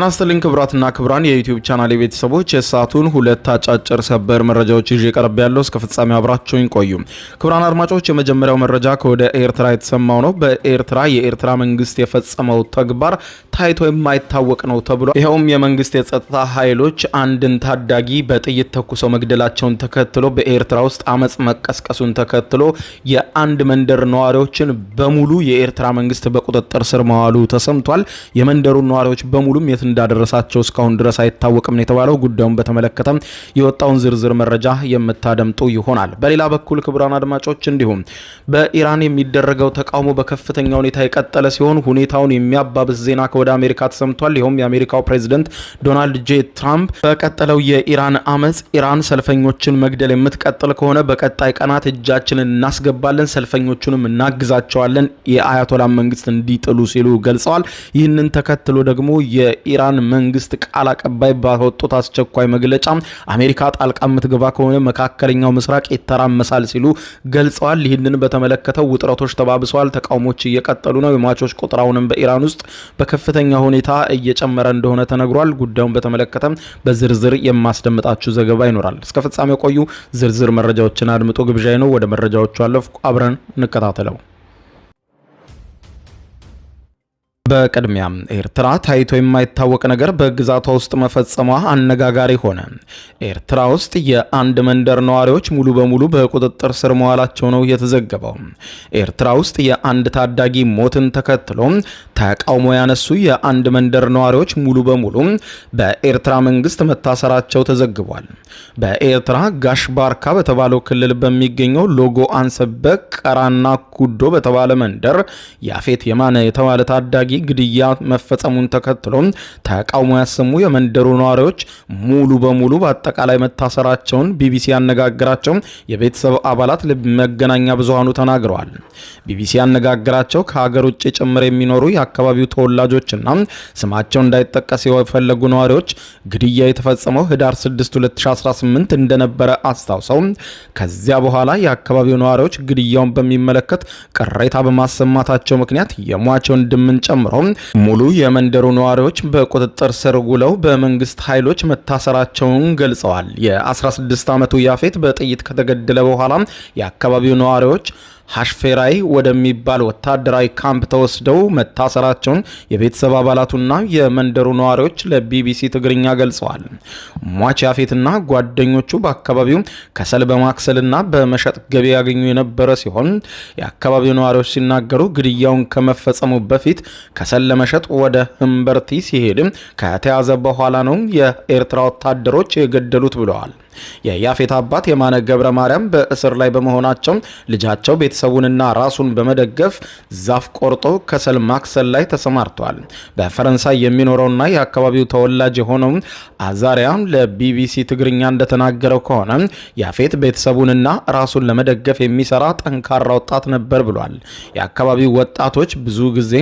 ጤና ይስጥልኝ ክቡራትና ክቡራን የዩቲዩብ ቻናል ቤተሰቦች የሰዓቱን ሁለት አጫጭር ሰበር መረጃዎች ይዤ ቀርብ ያለው እስከ ፍጻሜው አብራችሁኝ ቆዩ። ክቡራን አድማጮች የመጀመሪያው መረጃ ከወደ ኤርትራ የተሰማው ነው። የኤርትራ መንግስት የፈጸመው ተግባር ታይቶ የማይታወቅ ነው ተብሎ ይሄውም የመንግስት የጸጥታ ኃይሎች አንድን ታዳጊ በጥይት ተኩሰው መግደላቸውን ተከትሎ በኤርትራ ውስጥ አመጽ መቀስቀሱን ተከትሎ የአንድ መንደር ነዋሪዎችን በሙሉ የኤርትራ መንግስት በቁጥጥር ስር መዋሉ ተሰምቷል። የመንደሩ ነዋሪዎች በሙሉ እንዳደረሳቸው እስካሁን ድረስ አይታወቅም ነው የተባለው። ጉዳዩን በተመለከተ የወጣውን ዝርዝር መረጃ የምታደምጡ ይሆናል። በሌላ በኩል ክቡራን አድማጮች እንዲሁም በኢራን የሚደረገው ተቃውሞ በከፍተኛ ሁኔታ የቀጠለ ሲሆን ሁኔታውን የሚያባብስ ዜና ከወደ አሜሪካ ተሰምቷል። ይኸውም የአሜሪካው ፕሬዝዳንት ዶናልድ ጄ ትራምፕ በቀጠለው የኢራን አመጽ ኢራን ሰልፈኞችን መግደል የምትቀጥል ከሆነ በቀጣይ ቀናት እጃችንን እናስገባለን፣ ሰልፈኞቹንም እናግዛቸዋለን፣ የአያቶላ መንግስት እንዲጥሉ ሲሉ ገልጸዋል። ይህንን ተከትሎ ደግሞ የኢራን መንግስት ቃል አቀባይ ባወጡት አስቸኳይ መግለጫ አሜሪካ ጣልቃ የምትገባ ከሆነ መካከለኛው ምስራቅ ይተራመሳል ሲሉ ገልጸዋል። ይህንን በተመለከተ ውጥረቶች ተባብሰዋል። ተቃውሞች እየቀጠሉ ነው። የሟቾች ቁጥራውንም በኢራን ውስጥ በከፍተኛ ሁኔታ እየጨመረ እንደሆነ ተነግሯል። ጉዳዩን በተመለከተ በዝርዝር የማስደምጣችሁ ዘገባ ይኖራል። እስከ ፍጻሜው ቆዩ። ዝርዝር መረጃዎችን አድምጡ ግብዣይ ነው። ወደ መረጃዎቹ አለፍኩ። አብረን እንከታተለው። በቅድሚያ ኤርትራ ታይቶ የማይታወቅ ነገር በግዛቷ ውስጥ መፈጸሟ አነጋጋሪ ሆነ። ኤርትራ ውስጥ የአንድ መንደር ነዋሪዎች ሙሉ በሙሉ በቁጥጥር ስር መዋላቸው ነው የተዘገበው። ኤርትራ ውስጥ የአንድ ታዳጊ ሞትን ተከትሎ ተቃውሞ ያነሱ የአንድ መንደር ነዋሪዎች ሙሉ በሙሉ በኤርትራ መንግስት መታሰራቸው ተዘግቧል። በኤርትራ ጋሽ ባርካ በተባለው ክልል በሚገኘው ሎጎ አንሰበቅ ቀራና ኩዶ በተባለ መንደር ያፌት የማነ የተባለ ታዳጊ ግድያ መፈጸሙን ተከትሎ ተቃውሞ ያሰሙ የመንደሩ ነዋሪዎች ሙሉ በሙሉ በአጠቃላይ መታሰራቸውን ቢቢሲ ያነጋገራቸው የቤተሰብ አባላት ለመገናኛ ብዙሃኑ ተናግረዋል። ቢቢሲ ያነጋገራቸው ከሀገር ውጭ ጭምር የሚኖሩ የአካባቢው ተወላጆችና ስማቸው እንዳይጠቀስ የፈለጉ ነዋሪዎች ግድያ የተፈጸመው ህዳር 6 2018 እንደነበረ አስታውሰው ከዚያ በኋላ የአካባቢው ነዋሪዎች ግድያውን በሚመለከት ቅሬታ በማሰማታቸው ምክንያት የሟች ወንድምን ጨምሮ ሙሉ የመንደሩ ነዋሪዎች በቁጥጥር ስር ውለው በመንግስት ኃይሎች መታሰራቸውን ገልጸዋል። የ16 ዓመቱ ያፌት በጥይት ከተገደለ በኋላ የአካባቢው ነዋሪዎች ሐሽፌራይ ወደሚባል ወታደራዊ ካምፕ ተወስደው መታሰራቸውን የቤተሰብ አባላቱና የመንደሩ ነዋሪዎች ለቢቢሲ ትግርኛ ገልጸዋል። ሟች ያፌትና ጓደኞቹ በአካባቢው ከሰል በማክሰልና በመሸጥ ገቢ ያገኙ የነበረ ሲሆን የአካባቢው ነዋሪዎች ሲናገሩ ግድያውን ከመፈጸሙ በፊት ከሰል ለመሸጥ ወደ ህምበርቲ ሲሄድ ከተያዘ በኋላ ነው የኤርትራ ወታደሮች የገደሉት ብለዋል። የያፌት አባት የማነ ገብረ ማርያም በእስር ላይ በመሆናቸው ልጃቸው ቤተሰቡንና ራሱን በመደገፍ ዛፍ ቆርጦ ከሰል ማክሰል ላይ ተሰማርቷል። በፈረንሳይ የሚኖረውና የአካባቢው ተወላጅ የሆነው አዛሪያ ለቢቢሲ ትግርኛ እንደተናገረው ከሆነ ያፌት ቤተሰቡንና ራሱን ለመደገፍ የሚሰራ ጠንካራ ወጣት ነበር ብሏል። የአካባቢው ወጣቶች ብዙ ጊዜ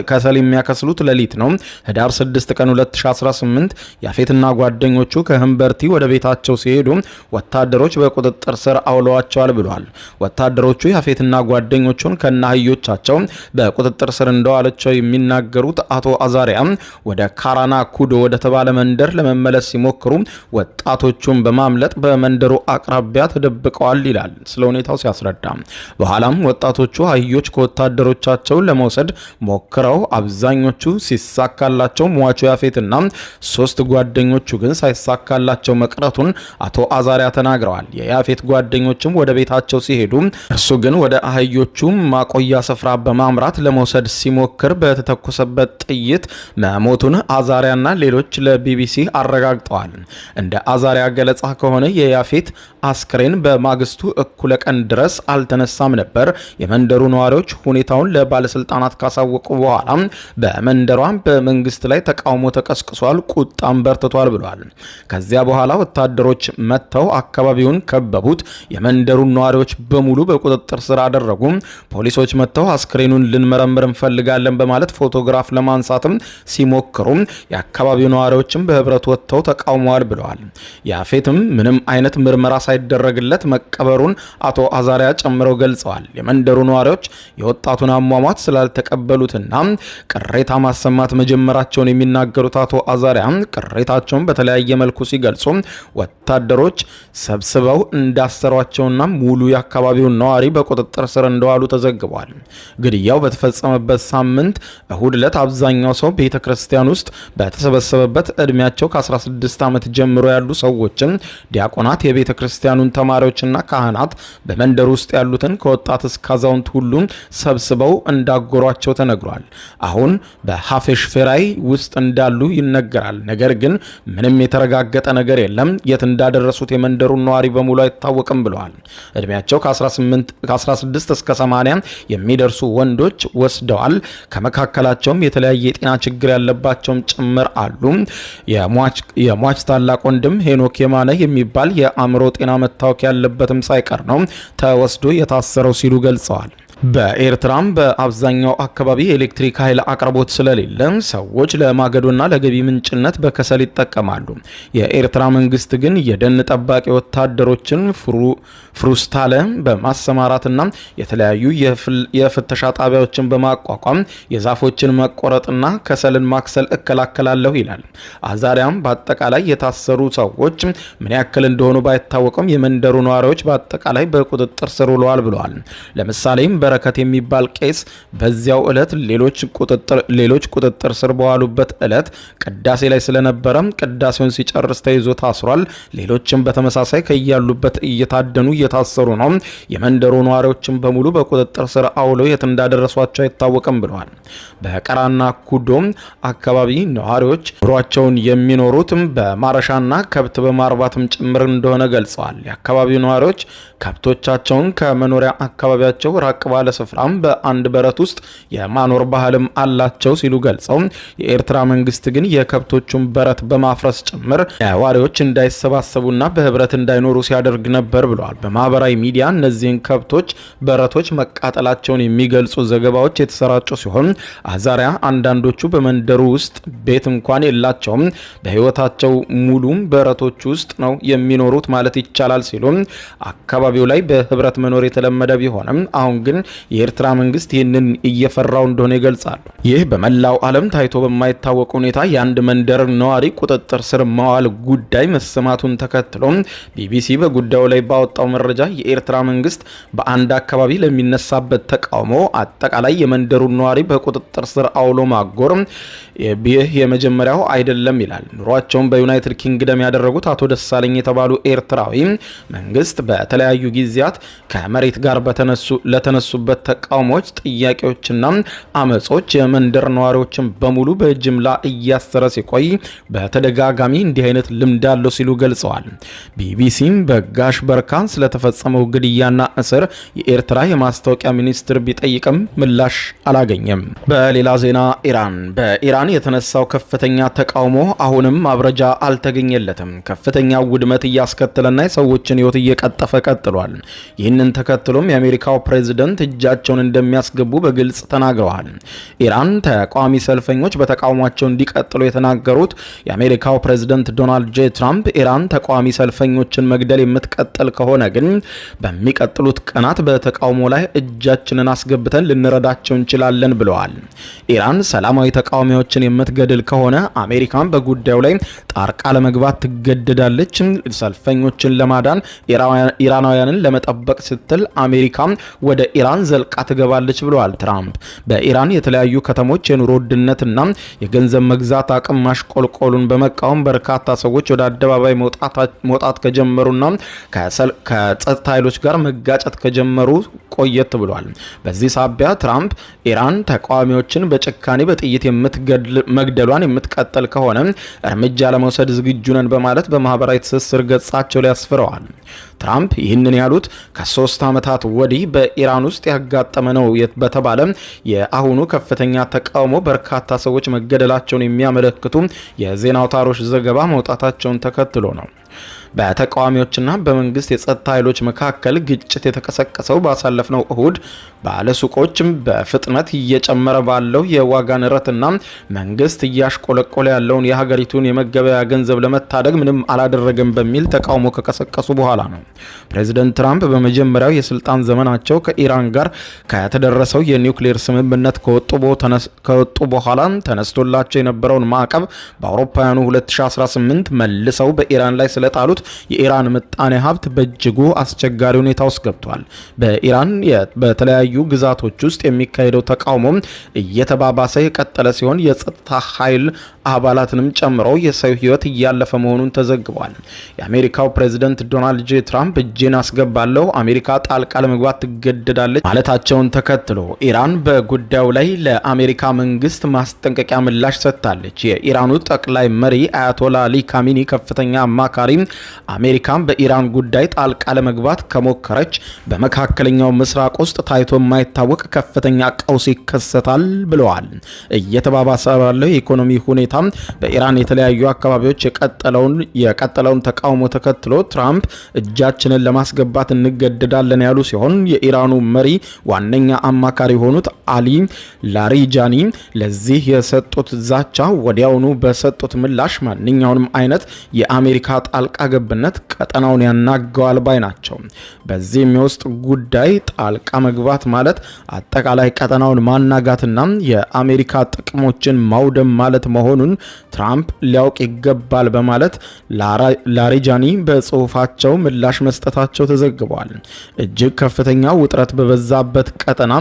ከሰል የሚያከስሉት ሌሊት ነው። ህዳር 6 ቀን 2018 ያፌትና ጓደኞቹ ከህምበርቲ ወደ ቤታቸው ሲሄዱ ወታደሮች በቁጥጥር ስር አውለዋቸዋል ብሏል። ወታደሮቹ ያፌትና ጓደኞቹን ከነአህዮቻቸው በቁጥጥር ስር እንደዋለቸው የሚናገሩት አቶ አዛሪያ ወደ ካራና ኩዶ ወደ ተባለ መንደር ለመመለስ ሲሞክሩ ወጣቶቹን በማምለጥ በመንደሩ አቅራቢያ ተደብቀዋል ይላል ስለ ሁኔታው ሲያስረዳ። በኋላም ወጣቶቹ አህዮች ከወታደሮቻቸው ለመውሰድ ሞክረው አብዛኞቹ ሲሳካላቸው ሟቹ ያፌትና 3 ጓደኞቹ ግን ሳይሳካላቸው መቅረቱን አቶ አዛሪያ ተናግረዋል። የያፌት ጓደኞችም ወደ ቤታቸው ሲሄዱ እርሱ ግን ወደ አህዮቹ ማቆያ ስፍራ በማምራት ለመውሰድ ሲሞክር በተተኮሰበት ጥይት መሞቱን አዛሪያና ሌሎች ለቢቢሲ አረጋግጠዋል። እንደ አዛሪያ ገለጻ ከሆነ የያፌት አስክሬን በማግስቱ እኩለ ቀን ድረስ አልተነሳም ነበር። የመንደሩ ነዋሪዎች ሁኔታውን ለባለስልጣናት ካሳወቁ በኋላ በመንደሯ በመንግስት ላይ ተቃውሞ ተቀስቅሷል፣ ቁጣም በርትቷል ብሏል። ከዚያ በኋላ ወታደሮች መጥተው አካባቢውን ከበቡት። የመንደሩን ነዋሪዎች በሙሉ በቁጥጥር ስር አደረጉ። ፖሊሶች መጥተው አስክሬኑን ልንመረምር እንፈልጋለን በማለት ፎቶግራፍ ለማንሳትም ሲሞክሩ የአካባቢው ነዋሪዎችም በህብረት ወጥተው ተቃውመዋል ብለዋል። ያፌትም ምንም አይነት ምርመራ ሳይደረግለት መቀበሩን አቶ አዛሪያ ጨምረው ገልጸዋል። የመንደሩ ነዋሪዎች የወጣቱን አሟሟት ስላልተቀበሉትና ቅሬታ ማሰማት መጀመራቸውን የሚናገሩት አቶ አዛሪያ ቅሬታቸውን በተለያየ መልኩ ሲገልጹ ወታደሮች ሰብስበው እንዳሰሯቸውና ሙሉ የአካባቢውን ነዋሪ በቁጥጥር ስር እንደዋሉ ተዘግቧል። ግድያው በተፈጸመበት ሳምንት እሁድ ዕለት አብዛኛው ሰው ቤተ ክርስቲያን ውስጥ በተሰበሰበበት ዕድሜያቸው ከ16 ዓመት ጀምሮ ያሉ ሰዎችን፣ ዲያቆናት፣ የቤተ ክርስቲያኑን ተማሪዎችና ካህናት በመንደር ውስጥ ያሉትን ከወጣት እስከ አዛውንት ሁሉ ሰብስበው እንዳጎሯቸው ተነግሯል። አሁን በሐፌሽ ፌራይ ውስጥ እንዳሉ ይነገራል። ነገር ግን ምንም የተረጋገጠ ነገር የለም። የት እንዳደረሱት የመንደሩን ነዋሪ በሙሉ አይታወቅም ብለዋል። እድሜያቸው ከ16 እስከ 80 የሚደርሱ ወንዶች ወስደዋል። ከመካከላቸውም የተለያየ የጤና ችግር ያለባቸውም ጭምር አሉ። የሟች ታላቅ ወንድም ሄኖክ የማነ የሚባል የአእምሮ ጤና መታወክ ያለበትም ሳይቀር ነው ተወስዶ የታሰረው ሲሉ ገልጸዋል። በኤርትራም በአብዛኛው አካባቢ የኤሌክትሪክ ኃይል አቅርቦት ስለሌለ ሰዎች ለማገዶና ለገቢ ምንጭነት በከሰል ይጠቀማሉ። የኤርትራ መንግስት ግን የደን ጠባቂ ወታደሮችን ፍሩስታለ በማሰማራትና የተለያዩ የፍተሻ ጣቢያዎችን በማቋቋም የዛፎችን መቆረጥና ከሰልን ማክሰል እከላከላለሁ ይላል። አዛሪያም በአጠቃላይ የታሰሩ ሰዎች ምን ያክል እንደሆኑ ባይታወቅም የመንደሩ ነዋሪዎች በአጠቃላይ በቁጥጥር ስር ውለዋል ብለዋል። ለምሳሌም በረከት የሚባል ቄስ በዚያው ዕለት ሌሎች ቁጥጥር ስር በዋሉበት ዕለት ቅዳሴ ላይ ስለነበረ ቅዳሴውን ሲጨርስ ተይዞ ታስሯል። ሌሎችም በተመሳሳይ ከያሉበት እየታደኑ እየታሰሩ ነው። የመንደሩ ነዋሪዎችም በሙሉ በቁጥጥር ስር አውለው የት እንዳደረሷቸው አይታወቅም ብለዋል። በቀራና ኩዶም አካባቢ ነዋሪዎች ኑሯቸውን የሚኖሩትም በማረሻና ከብት በማርባትም ጭምር እንደሆነ ገልጸዋል። የአካባቢው ነዋሪዎች ከብቶቻቸውን ከመኖሪያ አካባቢያቸው ራቅ ባለ ስፍራም በአንድ በረት ውስጥ የማኖር ባህልም አላቸው ሲሉ ገልጸው የኤርትራ መንግስት ግን የከብቶቹን በረት በማፍረስ ጭምር ነዋሪዎች እንዳይሰባሰቡና በህብረት እንዳይኖሩ ሲያደርግ ነበር ብለዋል። በማህበራዊ ሚዲያ እነዚህን ከብቶች በረቶች መቃጠላቸውን የሚገልጹ ዘገባዎች የተሰራጩ ሲሆን አዛሪያ አንዳንዶቹ በመንደሩ ውስጥ ቤት እንኳን የላቸውም፣ በህይወታቸው ሙሉም በረቶች ውስጥ ነው የሚኖሩት ማለት ይቻላል ሲሉ አካባቢው ላይ በህብረት መኖር የተለመደ ቢሆንም አሁን ግን የኤርትራ መንግስት ይህንን እየፈራው እንደሆነ ይገልጻሉ። ይህ በመላው ዓለም ታይቶ በማይታወቅ ሁኔታ የአንድ መንደር ነዋሪ ቁጥጥር ስር መዋል ጉዳይ መሰማቱን ተከትሎ ቢቢሲ በጉዳዩ ላይ ባወጣው መረጃ የኤርትራ መንግስት በአንድ አካባቢ ለሚነሳበት ተቃውሞ አጠቃላይ የመንደሩን ነዋሪ በቁጥጥር ስር አውሎ ማጎር ይህ የመጀመሪያው አይደለም ይላል። ኑሯቸውን በዩናይትድ ኪንግደም ያደረጉት አቶ ደሳለኝ የተባሉ ኤርትራዊ መንግስት በተለያዩ ጊዜያት ከመሬት ጋር ለተነሱበት ተቃውሞዎች፣ ጥያቄዎችና አመጾች የመንደር ነዋሪዎችን በሙሉ በጅምላ እያሰረ ሲቆይ በተደጋጋሚ እንዲህ አይነት ልምድ አለው ሲሉ ገልጸዋል። ቢቢሲም በጋሽ በርካን ስለተፈጸመው ግድያና እስር የኤርትራ የማስታወቂያ ሚኒስትር ቢጠይቅም ምላሽ አላገኘም። በሌላ ዜና በኢራን የተነሳው ከፍተኛ ተቃውሞ አሁንም ማብረጃ አልተገኘለትም። ከፍተኛ ውድመት እያስከተለና የሰዎችን ህይወት እየቀጠፈ ቀጥሏል። ይህንን ተከትሎም የአሜሪካው ፕሬዝዳንት እጃቸውን እንደሚያስገቡ በግልጽ ተናግረዋል። ኢራን ተቃዋሚ ሰልፈኞች በተቃውሟቸው እንዲቀጥሉ የተናገሩት የአሜሪካው ፕሬዝዳንት ዶናልድ ጄ ትራምፕ ኢራን ተቃዋሚ ሰልፈኞችን መግደል የምትቀጥል ከሆነ ግን በሚቀጥሉት ቀናት በተቃውሞ ላይ እጃችንን አስገብተን ልንረዳቸው እንችላለን ብለዋል። ኢራን ሰላማዊ ተቃዋሚዎችን የምትገድል ከሆነ አሜሪካን በጉዳዩ ላይ ጣልቃ ለመግባት ትገደዳለች። ሰልፈኞችን ለማዳን ኢራናውያንን ለመጠበቅ ስትል አሜሪካ ወደ ኢራን ዘልቃ ትገባለች ብለዋል ትራምፕ። በኢራን የተለያዩ ከተሞች የኑሮ ውድነትና የገንዘብ መግዛት አቅም ማሽቆልቆሉን በመቃወም በርካታ ሰዎች ወደ አደባባይ መውጣት ከጀመሩና ከጸጥታ ኃይሎች ጋር መጋጨት ከጀመሩ ቆየት ብሏል። በዚህ ሳቢያ ትራምፕ ኢራን ተቃዋሚዎችን በጭካኔ በጥይት መግደሏን የምትቀጥል ከሆነ እርምጃ ለመውሰድ ዝግጁ ነን በማለት በማህበራዊ ትስስር ገጻቸው ላይ አስፍረዋል። ትራምፕ ይህንን ያሉት ከ3 ዓመታት ወዲህ በኢራን ውስጥ ያጋጠመ ነው በተባለ የአሁኑ ከፍተኛ ተቃውሞ በርካታ ሰዎች መገደላቸውን የሚያመለክቱ የዜና አውታሮች ዘገባ መውጣታቸውን ተከትሎ ነው። በተቃዋሚዎችና በመንግስት የጸጥታ ኃይሎች መካከል ግጭት የተቀሰቀሰው ባሳለፍነው እሁድ ባለሱቆችም በፍጥነት እየጨመረ ባለው የዋጋ ንረትና መንግስት እያሽቆለቆለ ያለውን የሀገሪቱን የመገበያ ገንዘብ ለመታደግ ምንም አላደረገም በሚል ተቃውሞ ከቀሰቀሱ በኋላ ነው። ፕሬዚደንት ትራምፕ በመጀመሪያው የስልጣን ዘመናቸው ከኢራን ጋር ከተደረሰው የኒውክሌር ስምምነት ከወጡ በኋላ ተነስቶላቸው የነበረውን ማዕቀብ በአውሮፓውያኑ 2018 መልሰው በኢራን ላይ ስለጣሉት የኢራን ምጣኔ ሀብት በእጅጉ አስቸጋሪ ሁኔታ ውስጥ ገብቷል። በኢራን በተለያዩ ግዛቶች ውስጥ የሚካሄደው ተቃውሞ እየተባባሰ የቀጠለ ሲሆን የጸጥታ ኃይል አባላትንም ጨምሮ የሰው ሕይወት እያለፈ መሆኑን ተዘግቧል። የአሜሪካው ፕሬዝዳንት ዶናልድ ጄ ትራምፕ እጄን አስገባለሁ፣ አሜሪካ ጣልቃ ለመግባት ትገደዳለች ማለታቸውን ተከትሎ ኢራን በጉዳዩ ላይ ለአሜሪካ መንግስት ማስጠንቀቂያ ምላሽ ሰጥታለች። የኢራኑ ጠቅላይ መሪ አያቶላ አሊ ካሚኒ ከፍተኛ አማካሪ አሜሪካን በኢራን ጉዳይ ጣልቃ ለመግባት ከሞከረች በመካከለኛው ምስራቅ ውስጥ ታይቶ የማይታወቅ ከፍተኛ ቀውስ ይከሰታል ብለዋል። እየተባባሰ ባለው የኢኮኖሚ ሁኔታ በኢራን የተለያዩ አካባቢዎች የቀጠለውን ተቃውሞ ተከትሎ ትራምፕ እጃችንን ለማስገባት እንገደዳለን ያሉ ሲሆን የኢራኑ መሪ ዋነኛ አማካሪ የሆኑት አሊ ላሪጃኒ ለዚህ የሰጡት ዛቻ ወዲያውኑ በሰጡት ምላሽ ማንኛውንም አይነት የአሜሪካ ጣልቃ ገብነት ቀጠናውን ያናገዋል ባይ ናቸው። በዚህ የውስጥ ጉዳይ ጣልቃ መግባት ማለት አጠቃላይ ቀጠናውን ማናጋትና የአሜሪካ ጥቅሞችን ማውደም ማለት መሆኑን ትራምፕ ሊያውቅ ይገባል በማለት ላሪጃኒ በጽሁፋቸው ምላሽ መስጠታቸው ተዘግቧል። እጅግ ከፍተኛ ውጥረት በበዛበት ቀጠና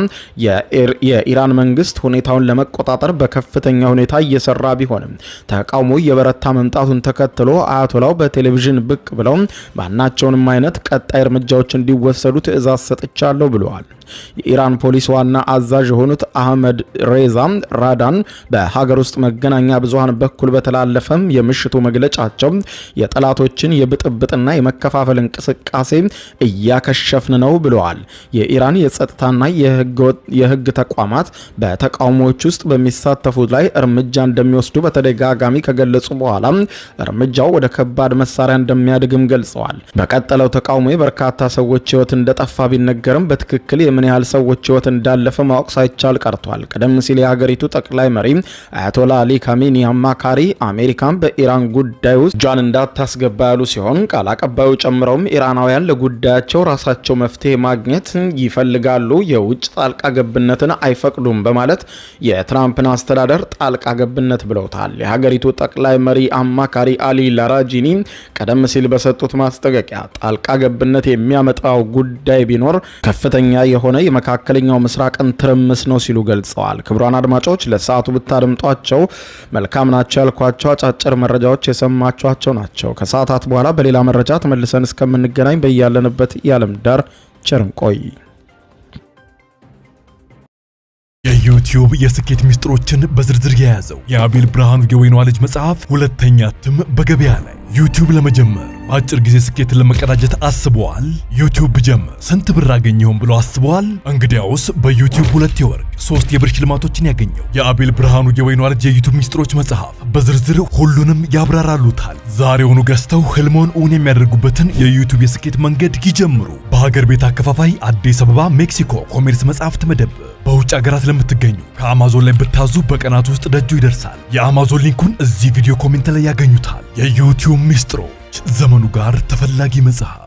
የኢራን መንግስት ሁኔታውን ለመቆጣጠር በከፍተኛ ሁኔታ እየሰራ ቢሆንም ተቃውሞ የበረታ መምጣቱን ተከትሎ አያቶላው በቴሌቪዥን ብቅ ብለው ማናቸውንም አይነት ቀጣይ እርምጃዎች እንዲወሰዱ ትዕዛዝ ሰጥቻለሁ ብለዋል። የኢራን ፖሊስ ዋና አዛዥ የሆኑት አህመድ ሬዛ ራዳን በሀገር ውስጥ መገናኛ ብዙሃን በኩል በተላለፈም የምሽቱ መግለጫቸው የጠላቶችን የብጥብጥና የመከፋፈል እንቅስቃሴ እያከሸፍን ነው ብለዋል። የኢራን የጸጥታና የህግ ተቋማት በተቃውሞዎች ውስጥ በሚሳተፉት ላይ እርምጃ እንደሚወስዱ በተደጋጋሚ ከገለጹ በኋላ እርምጃው ወደ ከባድ መሳሪያ እንደሚያድግም ገልጸዋል። በቀጠለው ተቃውሞ በርካታ ሰዎች ህይወት እንደጠፋ ቢነገርም በትክክል ምን ያህል ሰዎች ህይወት እንዳለፈ ማወቅ ሳይቻል ቀርቷል። ቀደም ሲል የሀገሪቱ ጠቅላይ መሪ አያቶላ አሊ ካሚኒ አማካሪ አሜሪካን በኢራን ጉዳይ ውስጥ እጇን እንዳታስገባ ያሉ ሲሆን ቃል አቀባዩ ጨምረውም ኢራናውያን ለጉዳያቸው ራሳቸው መፍትሄ ማግኘት ይፈልጋሉ፣ የውጭ ጣልቃ ገብነትን አይፈቅዱም በማለት የትራምፕን አስተዳደር ጣልቃ ገብነት ብለውታል። የሀገሪቱ ጠቅላይ መሪ አማካሪ አሊ ላራጂኒ ቀደም ሲል በሰጡት ማስጠንቀቂያ ጣልቃ ገብነት የሚያመጣው ጉዳይ ቢኖር ከፍተኛ የሆነ የመካከለኛው ምስራቅን ትርምስ ነው ሲሉ ገልጸዋል። ክቡራን አድማጮች ለሰዓቱ ብታደምጧቸው መልካም ናቸው ያልኳቸው አጫጭር መረጃዎች የሰማችኋቸው ናቸው። ከሰዓታት በኋላ በሌላ መረጃ ተመልሰን እስከምንገናኝ በያለንበት የዓለም ዳር ቸር እንቆይ። የዩቲዩብ የስኬት ሚስጥሮችን በዝርዝር የያዘው የአቤል ብርሃኑ የወይኗ ልጅ መጽሐፍ ሁለተኛ እትም በገበያ ላይ። ዩቲዩብ ለመጀመር በአጭር ጊዜ ስኬትን ለመቀዳጀት አስበዋል? ዩቲዩብ ብጀምር ስንት ብር አገኘሁም ብሎ አስበዋል? እንግዲያውስ በዩቲዩብ 2 የወርቅ 3 የብር ሽልማቶችን ያገኘው የአቤል ብርሃኑ የወይኗ ልጅ የዩቲዩብ ሚስጥሮች መጽሐፍ በዝርዝር ሁሉንም ያብራራሉታል። ዛሬውኑ ገዝተው ህልሞን እውን የሚያደርጉበትን የዩቲዩብ የስኬት መንገድ ይጀምሩ። በሀገር ቤት አከፋፋይ አዲስ አበባ ሜክሲኮ ኮሜርስ መጽሐፍት መደብር። በውጭ ሀገራት ለምትገኙ ከአማዞን ላይ ብታዙ በቀናት ውስጥ ደጁ ይደርሳል። የአማዞን ሊንኩን እዚህ ቪዲዮ ኮሜንት ላይ ያገኙታል። የዩቲዩብ ሚስጥሮች ዘመኑ ጋር ተፈላጊ መጽሐፍ